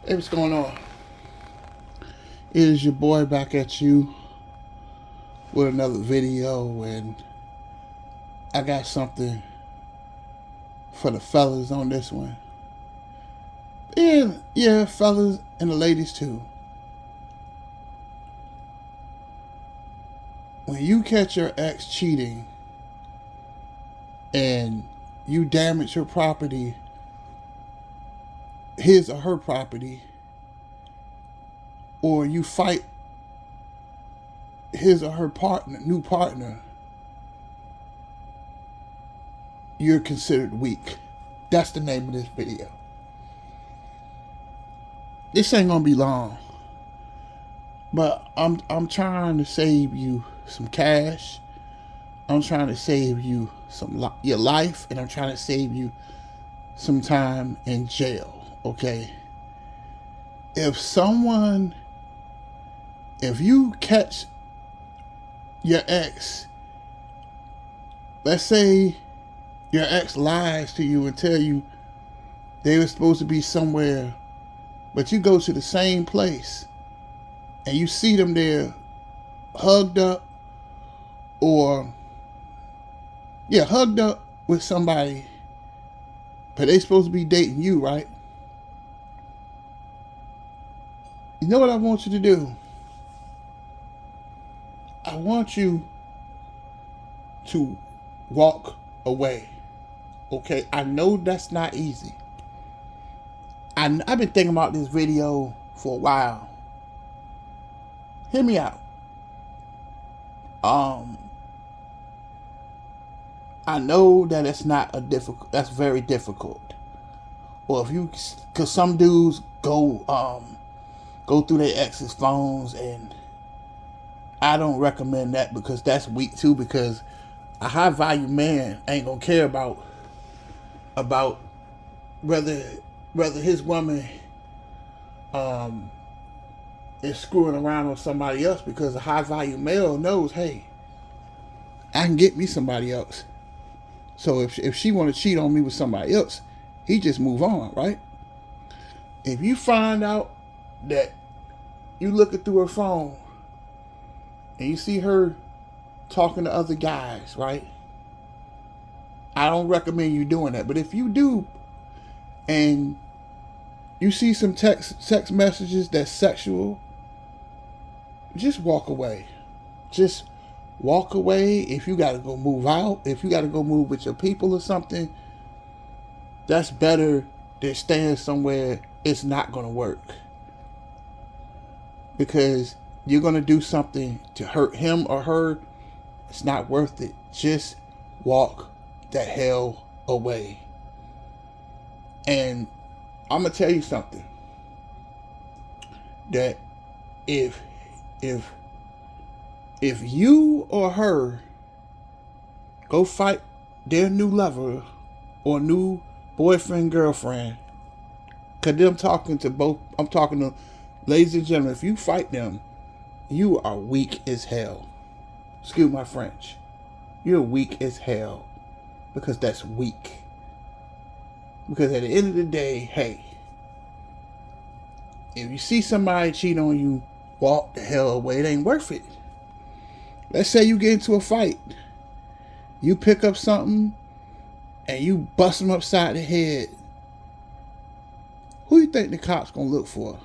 Hey, what's going on? It is your boy back at you with another video, and I got something for the fellas on this one. And yeah, fellas and the ladies too. When you catch your ex cheating and you damage her property, his or her property, or you fight his or her new partner, you're considered weak. That's the name of this video. This ain't gonna be long, but I'm trying to save you some cash. I'm trying to save you your life, and I'm trying to save you some time in jail. Okay. If you catch your ex, let's say your ex lies to you and tell you they were supposed to be somewhere, but you go to the same place and you see them there hugged up hugged up with somebody, but they supposed to be dating you, right? You know what I want you to do? I want you to walk away. Okay? I know that's not easy. I've been thinking about this video for a while. Hear me out. I know that that's very difficult. Or cause some dudes go through their ex's phones, and I don't recommend that because that's weak too, because a high value man ain't gonna care about whether his woman is screwing around with somebody else, because a high value male knows, hey, I can get me somebody else. So if she want to cheat on me with somebody else, he just move on, right? If you find out that you looking through her phone and you see her talking to other guys, right? I don't recommend you doing that. But if you do, and you see some text messages that's sexual, just walk away. Just walk away. If you got to go move out, if you got to go move with your people or something, that's better than staying somewhere it's not going to work. Because you're going to do something to hurt him or her. It's not worth it. Just walk the hell away. And I'm going to tell you something. That if you or her go fight their new lover or new boyfriend, girlfriend, because I'm talking to ladies and gentlemen, if you fight them, you are weak as hell. Excuse my French. You're weak as hell. Because that's weak. Because at the end of the day, hey, if you see somebody cheat on you, walk the hell away. It ain't worth it. Let's say you get into a fight. You pick up something and you bust them upside the head. Who you think the cops gonna look for?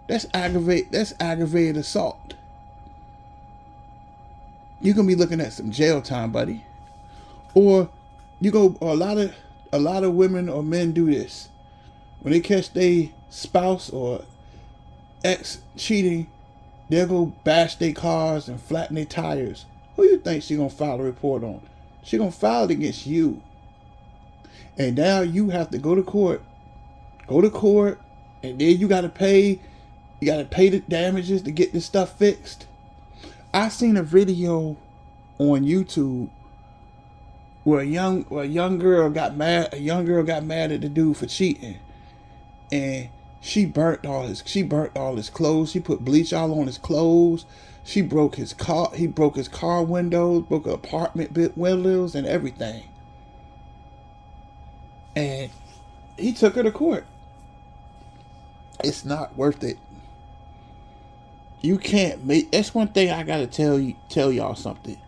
That's aggravated assault. You're gonna be looking at some jail time, buddy. Or a lot of women or men do this. When they catch their spouse or ex cheating, they'll go bash their cars and flatten their tires. Who you think she gonna file a report on? She gonna file it against you. And now you have to go to court. And then you gotta pay the damages to get this stuff fixed. I seen a video on YouTube where a young girl got mad at the dude for cheating, and she burnt all his clothes. She put bleach all on his clothes. She broke his car. He broke his car windows, broke apartment windows, and everything. And he took her to court. It's not worth it. You can't make. That's one thing I gotta tell y'all something.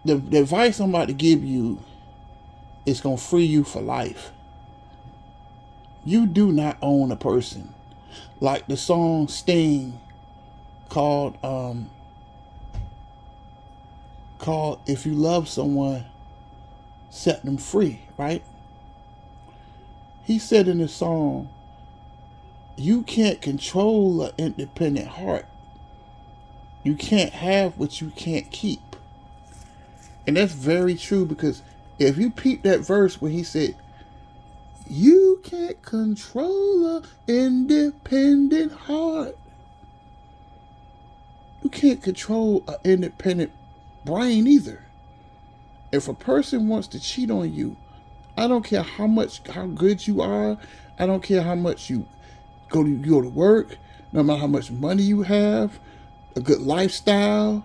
The advice I'm about to give you is gonna free you for life. You do not own a person. Like the song Sting called If You Love Someone, Set Them Free, right? He said in the song, you can't control an independent heart. You can't have what you can't keep. And that's very true, because if you peep that verse where he said, you can't control an independent heart. You can't control an independent brain either. If a person wants to cheat on you, I don't care how good you are. I don't care how much you go to work, no matter how much money you have, a good lifestyle.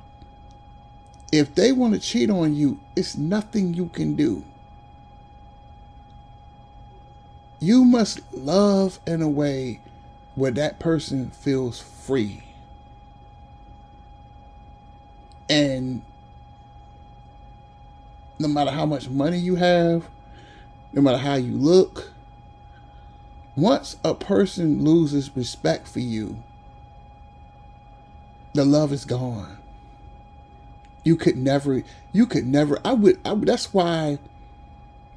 If they want to cheat on you, it's nothing you can do. You must love in a way where that person feels free. And no matter how much money you have, no matter how you look, once a person loses respect for you, the love is gone. You could never, that's why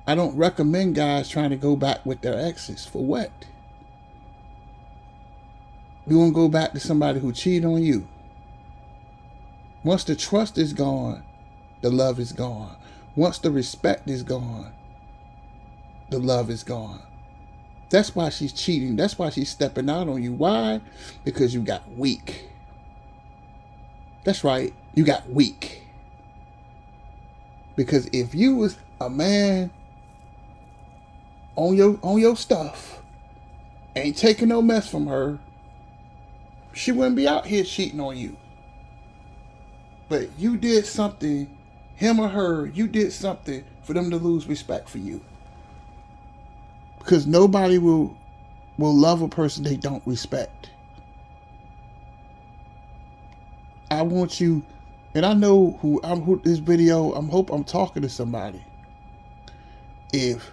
I don't recommend guys trying to go back with their exes. For what? You want to go back to somebody who cheated on you? Once the trust is gone, the love is gone. Once the respect is gone, the love is gone. That's why she's cheating. That's why she's stepping out on you. Why? Because you got weak. That's right. You got weak. Because if you was a man on your stuff, ain't taking no mess from her, she wouldn't be out here cheating on you. But you did something, him or her, you did something for them to lose respect for you. Because nobody will love a person they don't respect. I want you, and I know who this video, I'm talking to somebody. If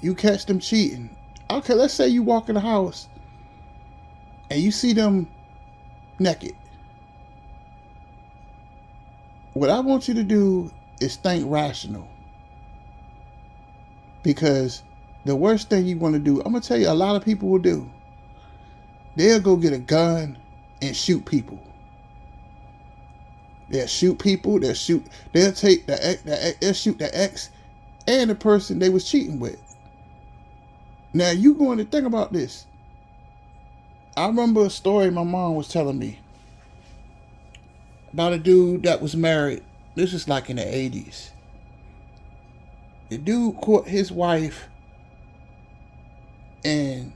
you catch them cheating, okay, let's say you walk in the house and you see them naked. What I want you to do is think rational. Because the worst thing you want to do, I'm going to tell you, a lot of people will do. They'll go get a gun and shoot people. They'll shoot people. They'll shoot the ex and the person they was cheating with. Now you going to think about this. I remember a story my mom was telling me about a dude that was married. This is like in the 80s. The dude caught his wife and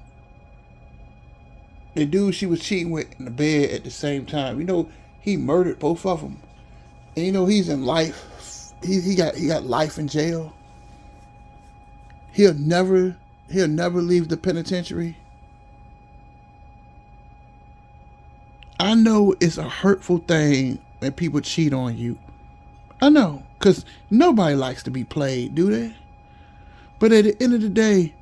the dude she was cheating with in the bed at the same time. You know, he murdered both of them. And you know, he's in life. He got life in jail. He'll never leave the penitentiary. I know it's a hurtful thing when people cheat on you. I know, because nobody likes to be played, do they? But at the end of the day,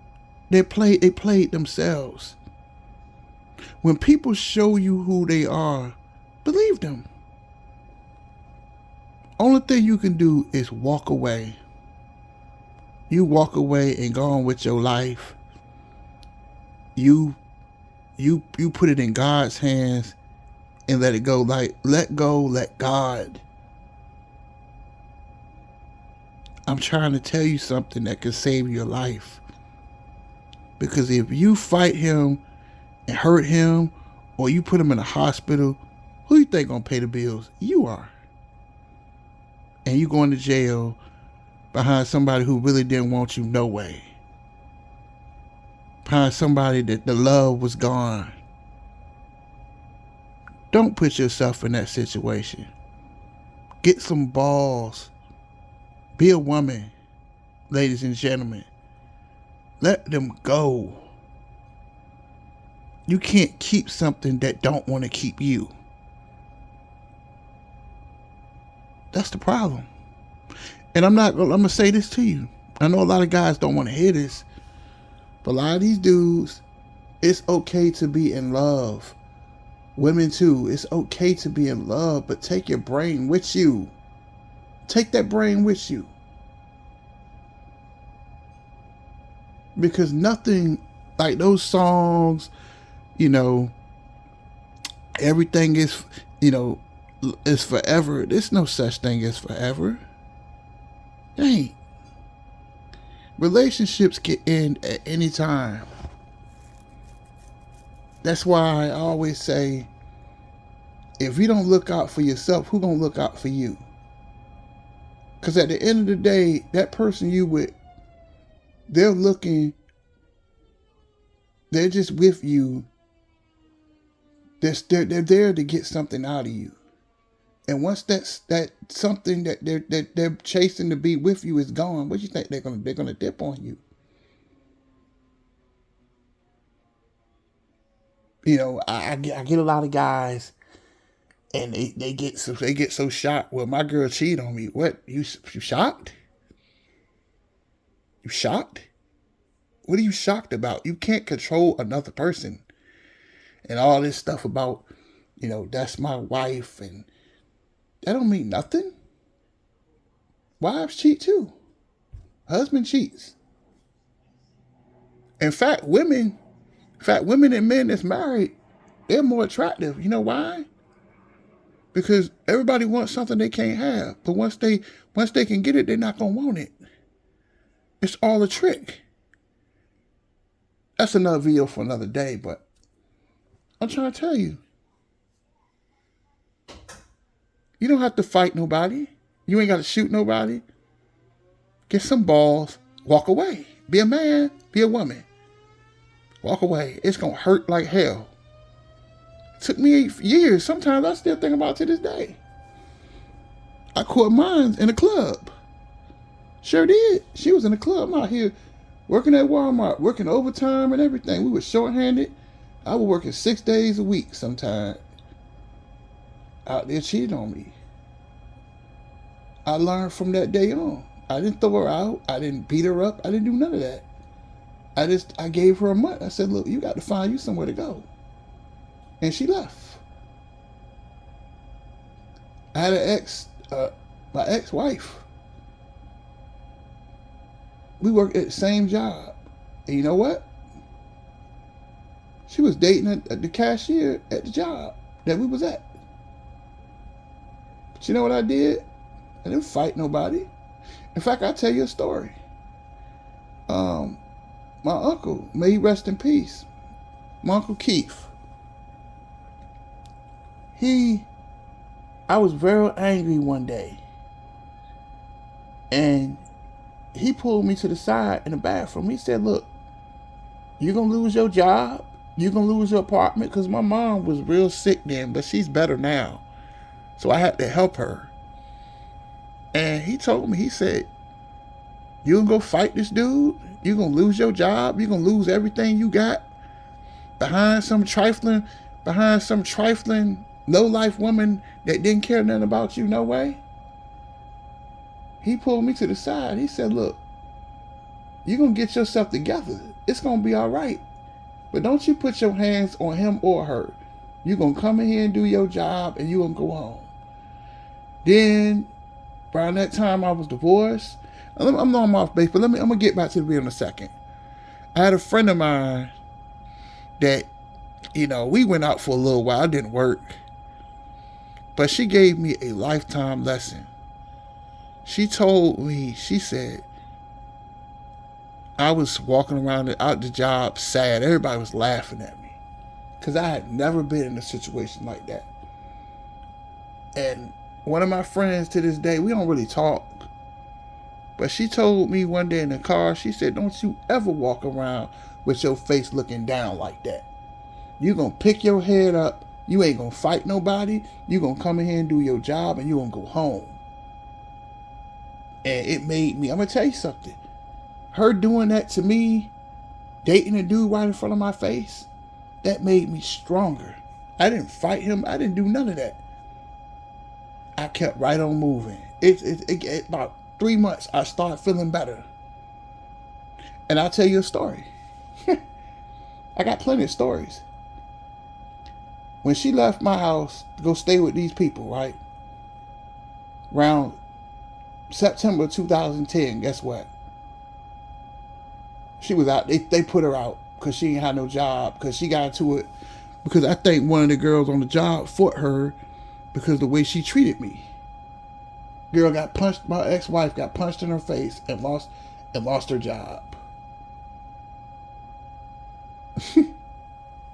they played themselves. When people show you who they are, believe them. Only thing you can do is walk away. You walk away and go on with your life. You put it in God's hands and let it go. Like, let go, let God. I'm trying to tell you something that can save your life. Because if you fight him and hurt him, or you put him in a hospital, who you think gonna pay the bills? You are. And you going to jail behind somebody who really didn't want you no way. Behind somebody that the love was gone. Don't put yourself in that situation. Get some balls. Be a woman, ladies and gentlemen. Let them go. You can't keep something that don't want to keep you. That's the problem. And I'm gonna say this to you. I know a lot of guys don't want to hear this, but a lot of these dudes, it's okay to be in love. Women too, it's okay to be in love, but take your brain with you. Take that brain with you. Because nothing like those songs, everything is, is forever. There's no such thing as forever. It ain't. Relationships can end at any time. That's why I always say, if you don't look out for yourself, who gonna look out for you? Because at the end of the day, that person you with, they're just with you. They're there to get something out of you. And once that something that they're chasing to be with you is gone, what do you think they're gonna dip on you? I get a lot of guys, and they get so shocked. Well, my girl cheated on me. What, you shocked? You shocked? What are you shocked about? You can't control another person. And all this stuff about, that's my wife, and that don't mean nothing. Wives cheat too. Husband cheats. In fact, women and men that's married, they're more attractive. You know why? Because everybody wants something they can't have. But once they can get it, they're not gonna want it. It's all a trick. That's another video for another day, but I'm trying to tell you. You don't have to fight nobody. You ain't got to shoot nobody. Get some balls. Walk away. Be a man. Be a woman. Walk away. It's going to hurt like hell. It took me 8 years. Sometimes I still think about it to this day. I caught mine in a club. Sure did. She was in a club. I'm out here working at Walmart, working overtime and everything. We were shorthanded. I was working 6 days a week sometimes. Out there cheated on me. I learned from that day on. I didn't throw her out. I didn't beat her up. I didn't do none of that. I gave her a month. I said, look, you got to find you somewhere to go. And she left. I had an my ex-wife. We worked at the same job. And you know what? She was dating the cashier at the job that we was at. But you know what I did? I didn't fight nobody. In fact, I'll tell you a story. My uncle, may he rest in peace, my Uncle Keith, I was very angry one day, and he pulled me to the side in the bathroom. He said, look, you're going to lose your job. You're going to lose your apartment, because my mom was real sick then, but she's better now. So I had to help her. And he told me, he said, you going to go fight this dude? You're going to lose your job? You're going to lose everything you got behind some trifling low-life woman that didn't care nothing about you? No way. He pulled me to the side. He said, look, you're going to get yourself together. It's going to be all right. But don't you put your hands on him or her. You're going to come in here and do your job, and you're going to go home. Then, around that time, I was divorced. I'm off base, but I'm going to get back to the video in a second. I had a friend of mine that, we went out for a little while. It didn't work. But she gave me a lifetime lesson. She told me, she said, I was walking around out the job sad. Everybody was laughing at me because I had never been in a situation like that. And one of my friends to this day, we don't really talk, but she told me one day in the car, she said, don't you ever walk around with your face looking down like that. You're going to pick your head up. You ain't going to fight nobody. You're going to come in here and do your job, and you're going to go home. And it made me, I'm going to tell you something. Her doing that to me dating a dude right in front of my face, that made me stronger. I didn't fight him. I didn't do none of that. I kept right on moving. About 3 months, I started feeling better. And I'll tell you a story. I got plenty of stories. When she left my house to go stay with these people, right? Around September 2010, guess what? She was out. They put her out because she ain't had no job, because she got into it because I think one of the girls on the job fought her because of the way she treated me. Girl got punched, my ex-wife got punched in her face and lost her job.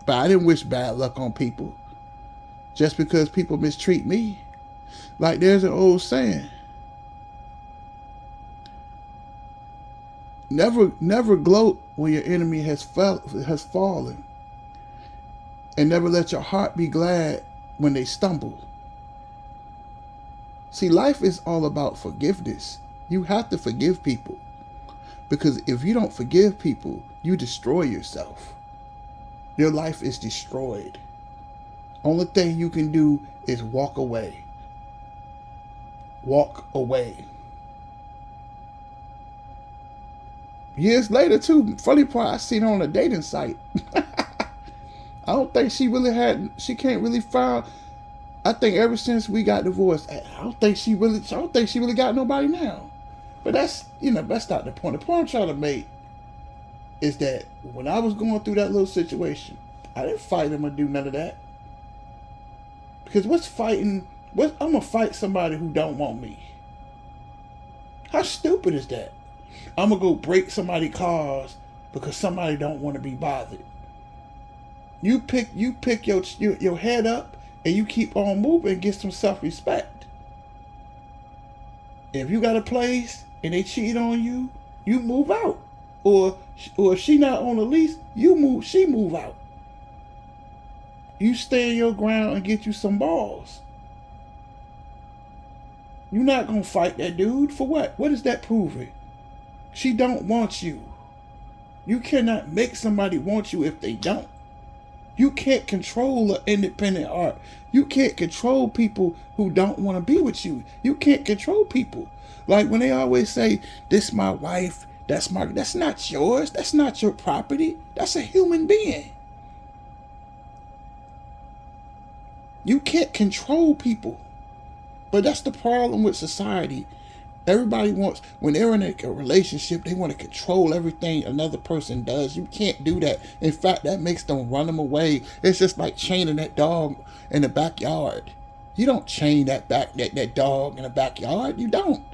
But I didn't wish bad luck on people just because people mistreat me. Like there's an old saying. Never gloat when your enemy has fallen. And never let your heart be glad when they stumble. See, life is all about forgiveness. You have to forgive people. Because if you don't forgive people, you destroy yourself. Your life is destroyed. Only thing you can do is walk away. Walk away. Years later, too, funny part, I seen her on a dating site. I don't think she can't really find. I think ever since we got divorced, I don't think she really got nobody now. But that's not the point. The point I'm trying to make is that when I was going through that little situation, I didn't fight him or do none of that. Because I'm gonna fight somebody who don't want me. How stupid is that? I'm gonna go break somebody's cars because somebody don't want to be bothered. You pick your head up and you keep on moving and get some self-respect. If you got a place and they cheat on you, you move out. Or if she not on the lease, she move out. You stand your ground and get you some balls. You're not gonna fight that dude for what? What is that proving? She don't want you. You cannot make somebody want you if they don't. You can't control an independent heart. You can't control people who don't want to be with you. You can't control people. Like when they always say, this my wife, that's not yours. That's not your property. That's a human being. You can't control people. But that's the problem with society. Everybody wants, when they're in a relationship, they want to control everything another person does. You can't do that. In fact, that makes them run them away. It's just like chaining that dog in the backyard. You don't chain that dog in the backyard. You don't.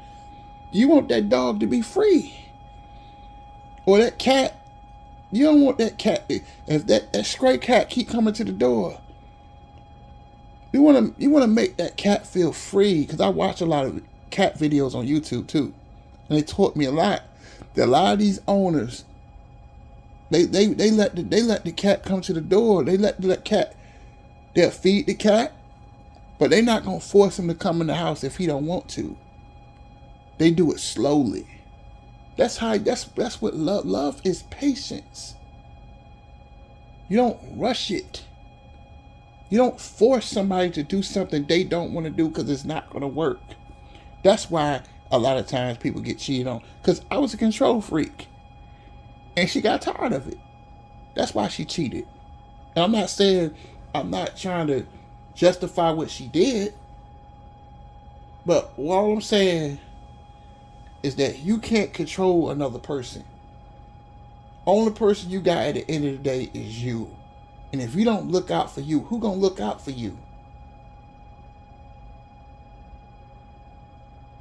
You want that dog to be free. Or that cat. You don't want that cat. If that stray cat keep coming to the door, you want to make that cat feel free. Because I watch a lot of cat videos on YouTube too, and they taught me a lot. That a lot of these owners, they let the cat come to the door. They let the cat. They'll feed the cat, but they're not gonna force him to come in the house if he don't want to. They do it slowly. That's what love is. Patience. You don't rush it. You don't force somebody to do something they don't want to do because it's not gonna work. That's why a lot of times people get cheated on. Because I was a control freak. And she got tired of it. That's why she cheated. And I'm not trying to justify what she did. But all I'm saying is that you can't control another person. Only person you got at the end of the day is you. And if you don't look out for you, who gonna look out for you?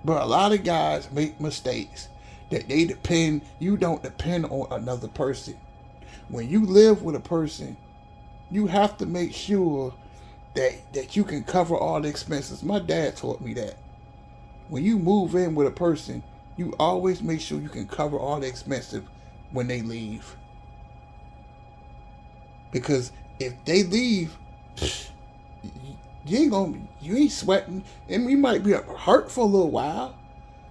But a lot of guys make mistakes that you don't depend on another person. When you live with a person, you have to make sure that you can cover all the expenses. My dad taught me that. When you move in with a person, you always make sure you can cover all the expenses when they leave. Because if they leave, you ain't sweating. And you might be hurt for a little while,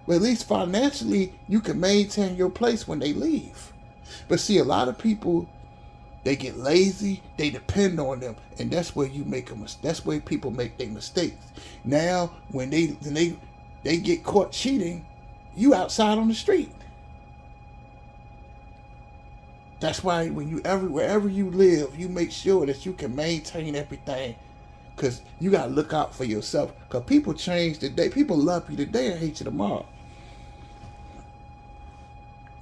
but at least financially you can maintain your place when they leave. But see, a lot of people, they get lazy, they depend on them, and that's where you make a mistake. That's where people make their mistakes. Now, when they get caught cheating, you outside on the street. That's why wherever you live, you make sure that you can maintain everything. Because you got to look out for yourself. Because people change today. People love you today and hate you tomorrow.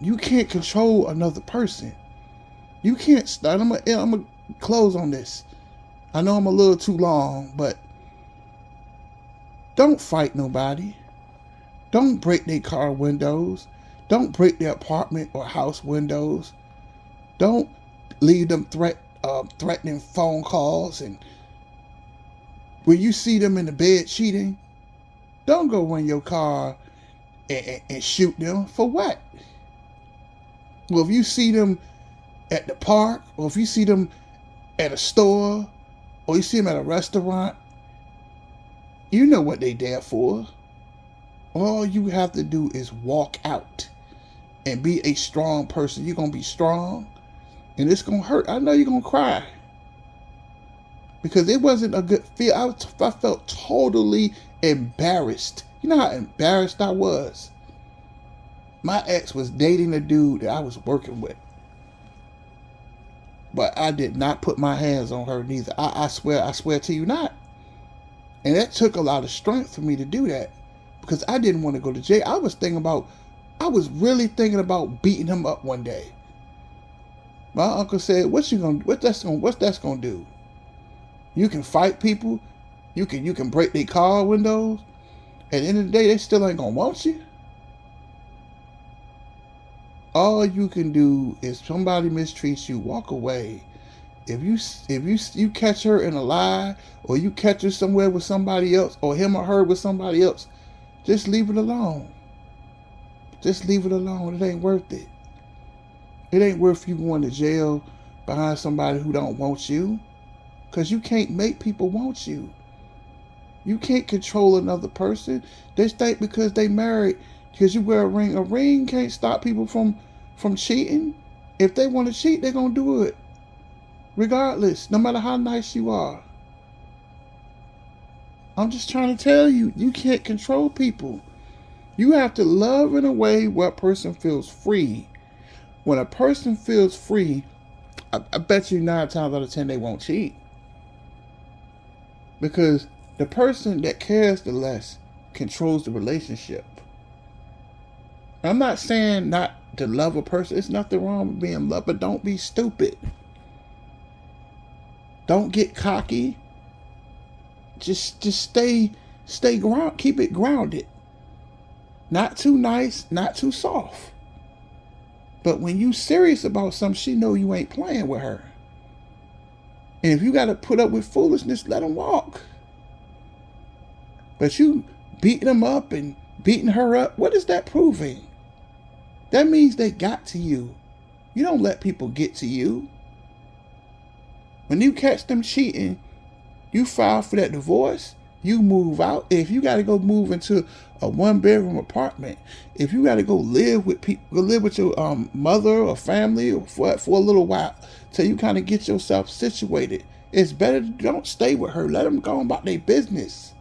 You can't control another person. You can't start. I'm going to close on this. I know I'm a little too long, but don't fight nobody. Don't break their car windows. Don't break their apartment or house windows. Don't leave them threatening phone calls. And when you see them in the bed cheating, don't go in your car and shoot them. For what? Well, if you see them at the park, or if you see them at a store, or you see them at a restaurant, you know what they there for. All you have to do is walk out and be a strong person. You're going to be strong, and it's going to hurt. I know you're going to cry. Because it wasn't a good feel. I felt totally embarrassed. You know how embarrassed I was? My ex was dating a dude that I was working with. But I did not put my hands on her neither. I swear to you not. And that took a lot of strength for me to do that. Because I didn't want to go to jail. I was really thinking about beating him up one day. My uncle said, what's that gonna do? You can fight people. You can break their car windows. At the end of the day, they still ain't gonna want you. All you can do is somebody mistreats you, walk away. If you catch her in a lie, or you catch her somewhere with somebody else, or him or her with somebody else, just leave it alone. Just leave it alone. It ain't worth it. It ain't worth you going to jail behind somebody who don't want you. Because you can't make people want you. You can't control another person. They think because they married, because you wear a ring can't stop people from cheating. If they want to cheat, they're going to do it. Regardless, no matter how nice you are. I'm just trying to tell you, you can't control people. You have to love in a way where a person feels free. When a person feels free, I bet you 9 times out of 10 they won't cheat. Because the person that cares the less controls the relationship. I'm not saying not to love a person. There's nothing wrong with being in love, but don't be stupid. Don't get cocky. Just stay ground. Keep it grounded. Not too nice, not too soft. But when you serious about something, she know you ain't playing with her. And if you got to put up with foolishness, let them walk. But you beating them up and beating her up, what is that proving? That means they got to you. You don't let people get to you. When you catch them cheating, you file for that divorce, you move out. If you got to go move into a 1-bedroom apartment, if you got to go live with people, go live with your mother or family or for a little while till you kind of get yourself situated, it's better to don't stay with her. Let them go about their business.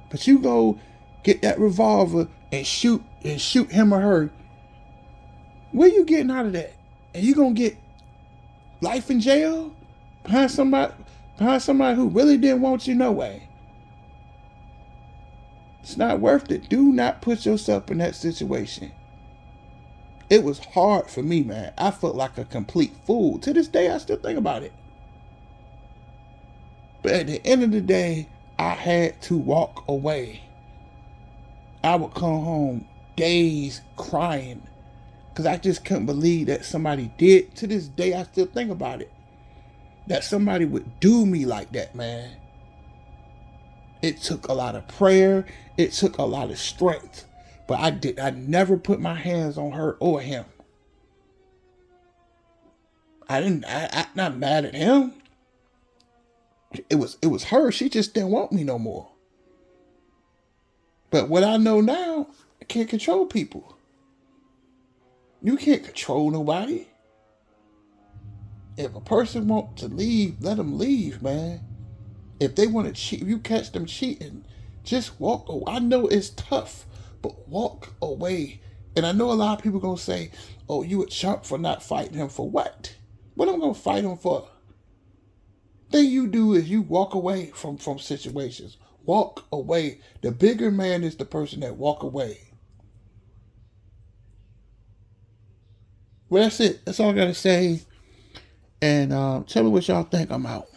But you go get that revolver and shoot him or her. Where you getting out of that? And you gonna get life in jail behind somebody who really didn't want you no way. It's not worth it. Do not put yourself in that situation. It was hard for me, man. I felt like a complete fool. To this day, I still think about it. But at the end of the day, I had to walk away. I would come home days crying because I just couldn't believe that somebody did. To this day, I still think about it. That somebody would do me like that, man. It took a lot of prayer. It took a lot of strength. But I never put my hands on her or him. I'm not mad at him. It was her. She just didn't want me no more. But what I know now, I can't control people. You can't control nobody. If a person wants to leave, let them leave, man. If they want to cheat, if you catch them cheating, just walk away. I know it's tough, but walk away. And I know a lot of people gonna say, "Oh, you a chump for not fighting him for what? What am I gonna fight him for?" Thing you do is you walk away from situations. Walk away. The bigger man is the person that walk away. Well, that's it. That's all I gotta say. And tell me what y'all think. I'm out.